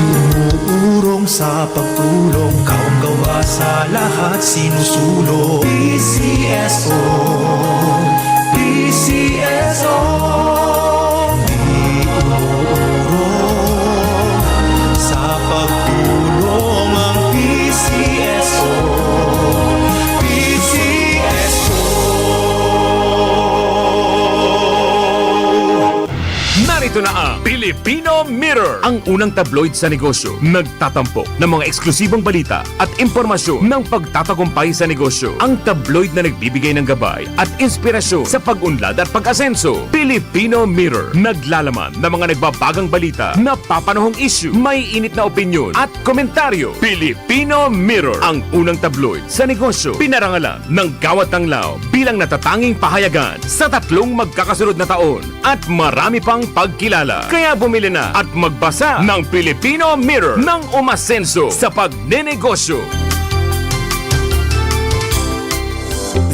umuurong sa pagtulong, kawang-gawa sa lahat sinusulong. PCSO, PCSO. Hindi umuurong sa pagtulong ang PCSO, PCSO. Narito na ang Filipino Mirror, ang unang tabloid sa negosyo. Nagtatampok ng mga eksklusibong balita at impormasyon ng pagtatagumpay sa negosyo. Ang tabloid na nagbibigay ng gabay at inspirasyon sa pag-unlad at pag-asenso. Filipino Mirror, naglalaman ng mga nagbabagang balita, napapanahong issue, may init na opinyon at komentaryo. Filipino Mirror, ang unang tabloid sa negosyo. Pinarangalan ng Gawad Tanglaw bilang natatanging pahayagan sa 3 magkakasunod na taon at marami pang pagkilala. Kaya bumili na at magbasa ng Filipino Mirror ng umasenso sa pagnenegosyo.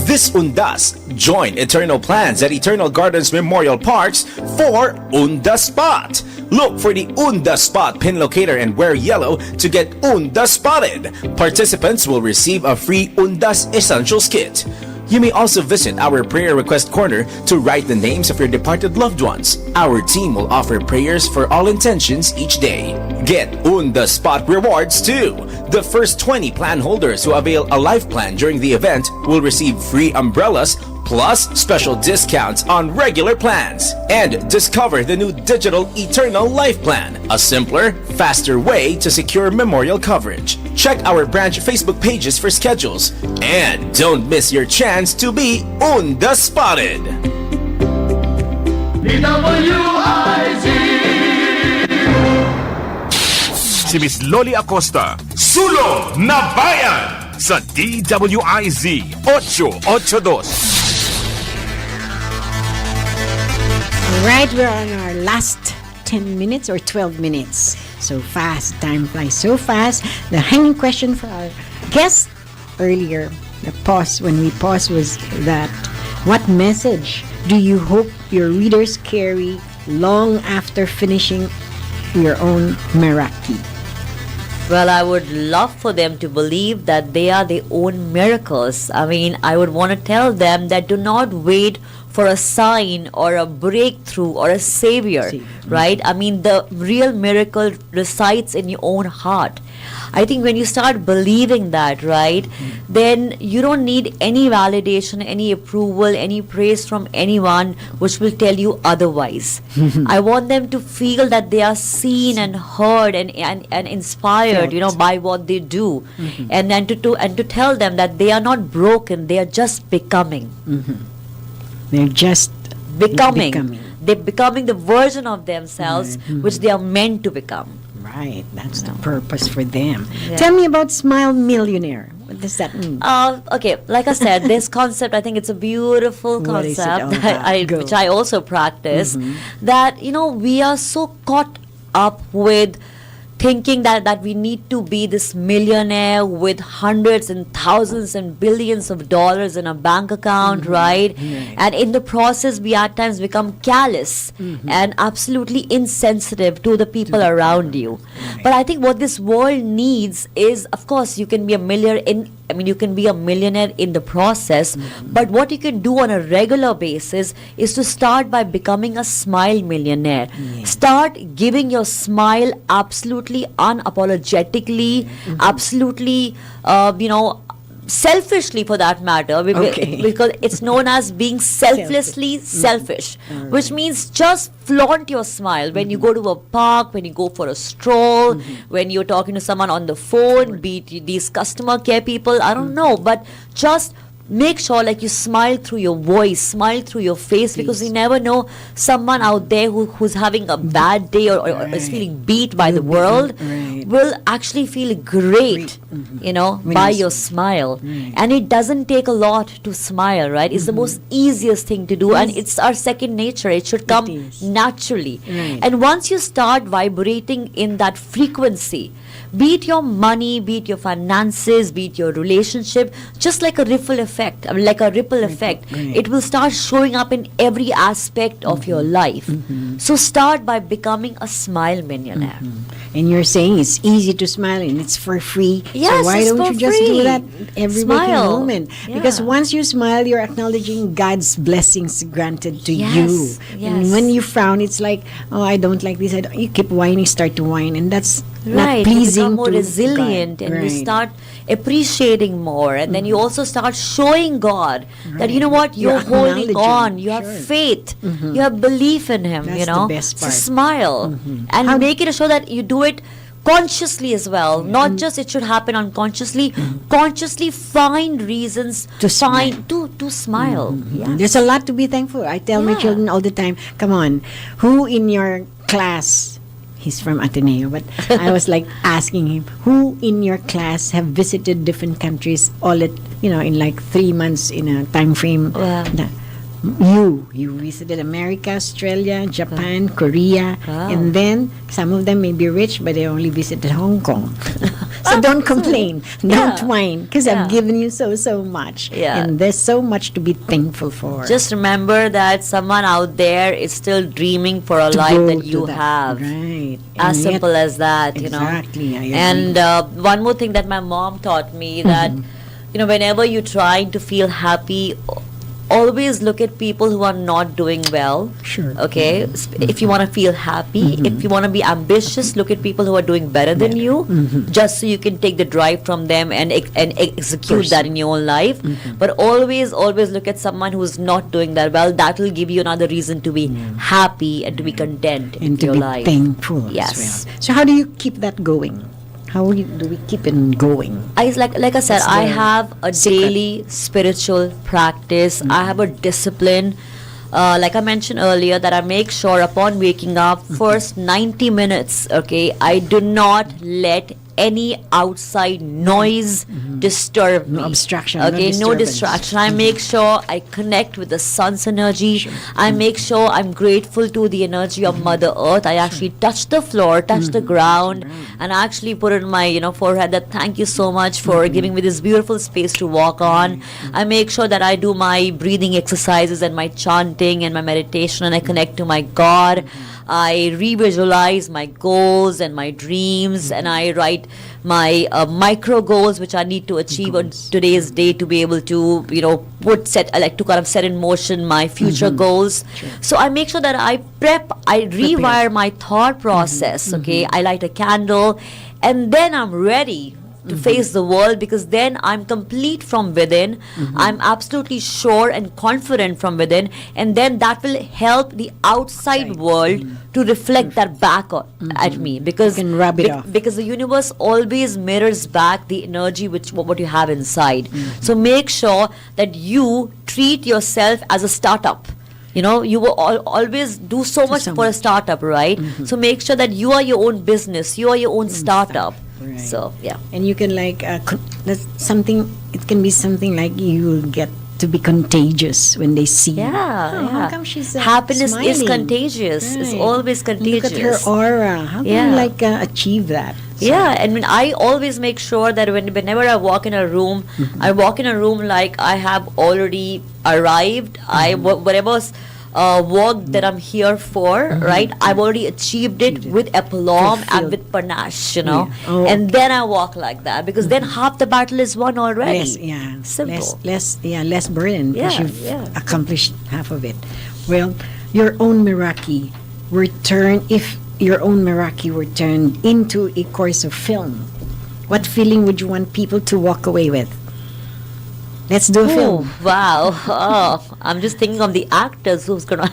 This Undas, join Eternal Plans at Eternal Gardens Memorial Parks for Unda Spot. Look for the Unda Spot pin locator and wear yellow to get Unda Spotted. Participants will receive a free Undas Essentials Kit. You may also visit our prayer request corner to write the names of your departed loved ones. Our team will offer prayers for all intentions each day. Get Unda Spot rewards too. The first 20 plan holders who avail a life plan during the event will receive free umbrellas plus special discounts on regular plans. And discover the new digital Eternal Life Plan, a simpler, faster way to secure memorial coverage. Check our branch Facebook pages for schedules. And don't miss your chance to be Unda Spotted. DWIZ. Si Miss Loli Acosta, Sulong na Bayan sa DWIZ 882. Right, we're on our last 10 minutes or 12 minutes. So fast, time flies so fast. The hanging question for our guest earlier, when we paused was that, what message do you hope your readers carry long after finishing your own Meraki? Well, I would love for them to believe that they are their own miracles. I mean, I would want to tell them that do not wait for a sign or a breakthrough or a savior, right? I mean, the real miracle resides in your own heart. I think when you start believing that, right, then you don't need any validation, any approval, any praise from anyone which will tell you otherwise. I want them to feel that they are seen and heard and inspired, by what they do. And then to tell them that they are not broken, they are just becoming. They're just becoming. They're becoming the version of themselves which they are meant to become. Right, that's the purpose for them. Yeah. Tell me about Smile Millionaire. What does that mean? Okay, like I said, this concept, I think it's a beautiful concept which I also practice. That, we are so caught up with thinking that we need to be this millionaire with hundreds and thousands and billions of dollars in a bank account, right? And in the process, we at times become callous and absolutely insensitive to the people around you. But I think what this world needs is, of course, you can be a millionaire in the process, but what you can do on a regular basis is to start by becoming a smile millionaire. Start giving your smile absolutely unapologetically, absolutely, selfishly for that matter, because it's known as being selflessly selfish, which means just flaunt your smile when you go to a park, when you go for a stroll, when you're talking to someone on the phone, be it these customer care people, I don't know, but just make sure you smile through your voice, smile through your face, because you never know someone out there who's having a bad day or is feeling beat by the world will actually feel great, by your smile. And it doesn't take a lot to smile, right? It's the most easiest thing to do, and it's our second nature. It should come naturally. And once you start vibrating in that frequency, be it your money, be it your finances, be it your relationship, just like a ripple effect, it will start showing up in every aspect of your life. So start by becoming a smile millionaire. And you're saying it's easy to smile and it's for free. Yes, so why it's don't for you just free. do that every waking moment? Yeah. Because once you smile, you're acknowledging God's blessings granted to you. And when you frown, it's like, oh, I don't like this. You keep whining, start to whine, and that's not pleasing. You become more to resilient, God. and you start appreciating more, and then you also start showing God that you know what, you're holding on, you have faith, you have belief in Him. That's the best part. So smile and make it a show that you do it consciously as well, not just it should happen unconsciously. Consciously find reasons to smile. There's a lot to be thankful. I tell my children all the time, come on, who in your class, he's from Ateneo, but I was asking him, who in your class have visited different countries all at, in 3 months in a time frame? You visited America, Australia, Japan, Korea, and then some of them may be rich, but they only visited Hong Kong. So don't complain. Don't Yeah. whine, because Yeah. I've given you so much. Yeah. And there's so much to be thankful for. Just remember that someone out there is still dreaming for a To life go that to you that. have. Right. As And yet- simple as that, you know. Exactly, I agree. And one more thing that my mom taught me that, you know, whenever you're trying to feel happy, always look at people who are not doing well. Sure. Okay. If you want to feel happy, if you want to be ambitious, look at people who are doing better than you, just so you can take the drive from them and execute that in your own life. But always look at someone who's not doing that well. That will give you another reason to be happy and to be content in and to your be life. thankful Yes. as well. So how do you keep that going? How do we keep it going? Like I said, What's I the have a secret? daily spiritual practice. I have a discipline. Like I mentioned earlier, that I make sure upon waking up, first 90 minutes, okay, I do not let any outside noise disturb me. No obstruction, no Okay, no disturbance. distraction. I make sure I connect with the sun's energy. I make sure I'm grateful to the energy of Mother Earth. I actually touch the floor, touch the ground, and I actually put it in my forehead that thank you so much for giving me this beautiful space to walk on. I make sure that I do my breathing exercises and my chanting and my meditation, and I connect to my God. I revisualize my goals and my dreams, and I write my micro goals which I need to achieve on today's day to be able to set in motion my future goals. So I make sure that I rewire my thought process. Okay, I light a candle, and then I'm ready to face the world, because then I'm complete from within. I'm absolutely sure and confident from within, and then that will help the outside world to reflect that back at me, because You can rub it off. because the universe always mirrors back the energy what you have inside. So make sure that you treat yourself as a startup. You will always do so much for a startup, right? So make sure that you are your own business, you are your own startup. Right. So yeah. And you can that's something. It can be something like you get to be contagious when they see you. Yeah, How come she's happiness is smiling? contagious. It's Right. always Look contagious. at her aura. How can Yeah. you achieve that? Yeah, and I always make sure that whenever I walk in a room, I walk in a room like I have already arrived. Whatever's work that I'm here for, right? I've already achieved it with aplomb and with panache, Yeah. Oh, and then I walk like that, because then half the battle is won already. Simple. Less burden, because Yeah, you've yeah. accomplished half of it. Well, your own Meraki if your own Meraki were turned into a course of film, what feeling would you want people to walk away with? Let's do a film. Oh, wow. Oh, I'm just thinking of the actors who's gonna.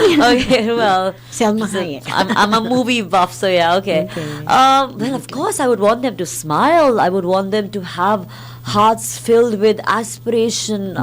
Okay, well, Selma so Hayek. I'm a movie buff, so yeah, okay. Well, of course, I would want them to smile. I would want them to have hearts filled with aspiration,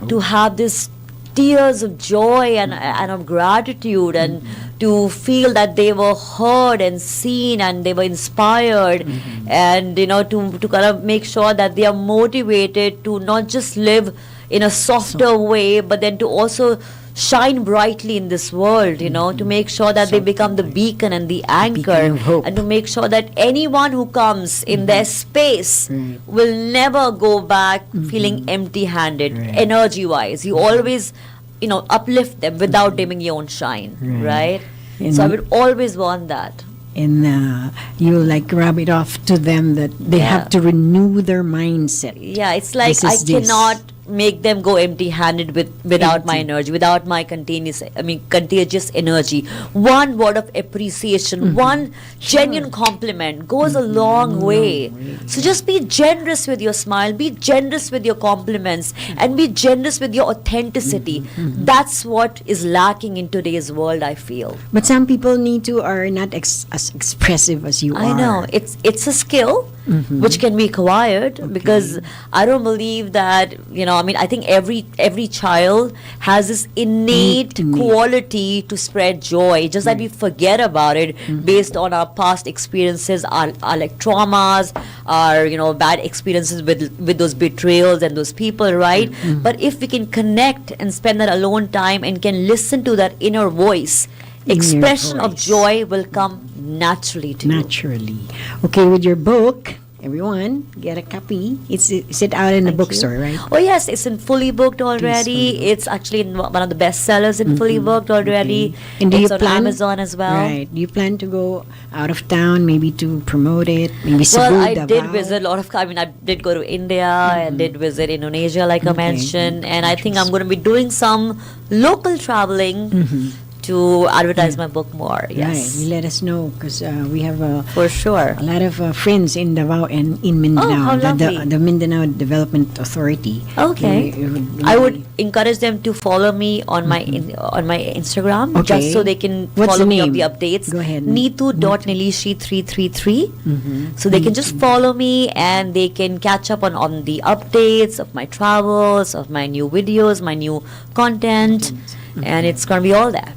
to have this tears of joy and of gratitude, and to feel that they were heard and seen and they were inspired, and to kind of make sure that they are motivated to not just live in a softer way, but then to also shine brightly in this world, to make sure that they become the beacon and the anchor, beacon of hope. and to make sure that anyone who comes in their space will never go back feeling empty-handed, energy-wise. You always, uplift them without dimming your own shine, right? And So I would always want that. And you rub it off to them that they have to renew their mindset. Yeah, it's like This I is this. cannot make them go empty-handed without my energy, without my contagious energy. One word of appreciation, one genuine compliment goes a long way. So just be generous with your smile, be generous with your compliments, and be generous with your authenticity. That's what is lacking in today's world, I feel. But some people are not as expressive as you are. I know it's a skill which can be acquired, because I don't believe that I think every child has this innate quality to spread joy, just that we forget about it based on our past experiences, our traumas, our bad experiences with those betrayals and those people, right? But if we can connect and spend that alone time and can listen to that inner voice, expression of joy will come naturally to you. Naturally. Okay, with your book, everyone get a copy. Is it out in the bookstore, right? Oh yes, it's in fully booked already. It's actually in one of the best sellers in fully booked already. Okay. And do it's you on plan Amazon as well. Right. Do you plan to go out of town, maybe to promote it? Maybe Cebu, Well, I did Davao? visit a lot of. I mean, I did go to India. I did visit Indonesia, like I mentioned, and I think I'm going to be doing some local traveling to advertise my book more. Right. Yes, You let us know because we have for sure. a lot of friends in Davao and in Mindanao. how lovely. The Mindanao Development Authority. Okay, They I would encourage them to follow me on my on my Instagram, Okay. just so they can What's follow the me on name? the updates. Go ahead. Neetu.nilishi333. So they can just follow me and they can catch up on the updates of my travels, of my new videos, my new content, and it's gonna be all there.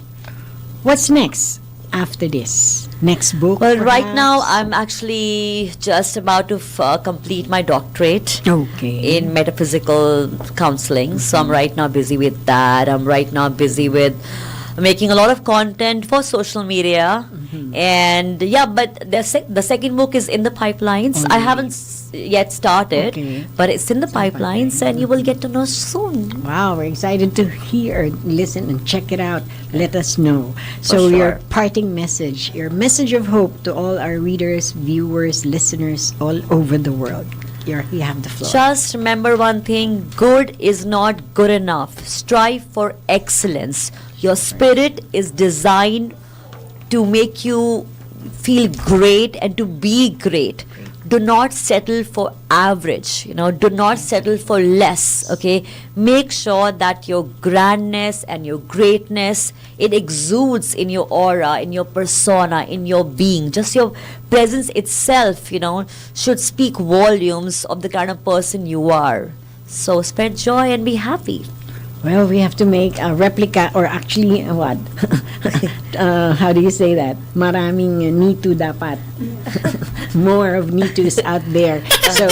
What's next after this? Next book? Well, right now perhaps? I'm actually just about to complete my doctorate. Okay. In metaphysical counseling. So I'm right now busy with that. I'm right now busy with making a lot of content for social media. And yeah, but the second book is in the pipelines. I haven't yet started, Okay. but it's in the pipelines, and you will get to know soon. Wow, we're excited to hear, listen, and check it out. Let us know. So, sure. your parting message, your message of hope to all our readers, viewers, listeners all over the world. You have the floor. Just remember one thing: good is not good enough. Strive for excellence. Your spirit is designed to make you feel great and to be great. Do not settle for average, do not settle for less, okay? Make sure that your grandness and your greatness, it exudes in your aura, in your persona, in your being. Just your presence itself, should speak volumes of the kind of person you are. So spread joy and be happy. Well, we have to make a replica, or actually, what? How do you say that? Maraming Nitu dapat. More of Nitus out there. So,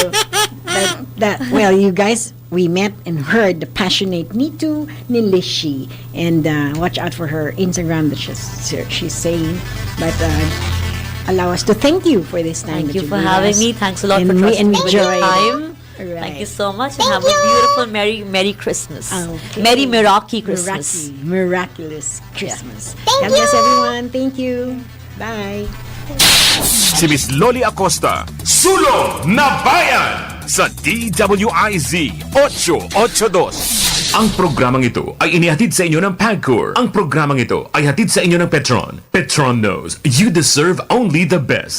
well, you guys, we met and heard the passionate Nitu Nilishi. And watch out for her Instagram that she's saying. But allow us to thank you for this time. Thank that you for gave having us. me. Thanks a lot And for we trusting me with your enjoyed it. time. Right. Thank you so much, and have a beautiful Merry Christmas. Okay. Merry Meraki Christmas. Miraculous Christmas. God bless everyone. Thank you. Bye. Si Miss Loli Acosta, Sulong na Bayan sa DWIZ 882. Ang programang ito ay inihatid sa inyo ng PAGCOR. Ang programang ito ay hatid sa inyo ng Petron. Petron knows you deserve only the best.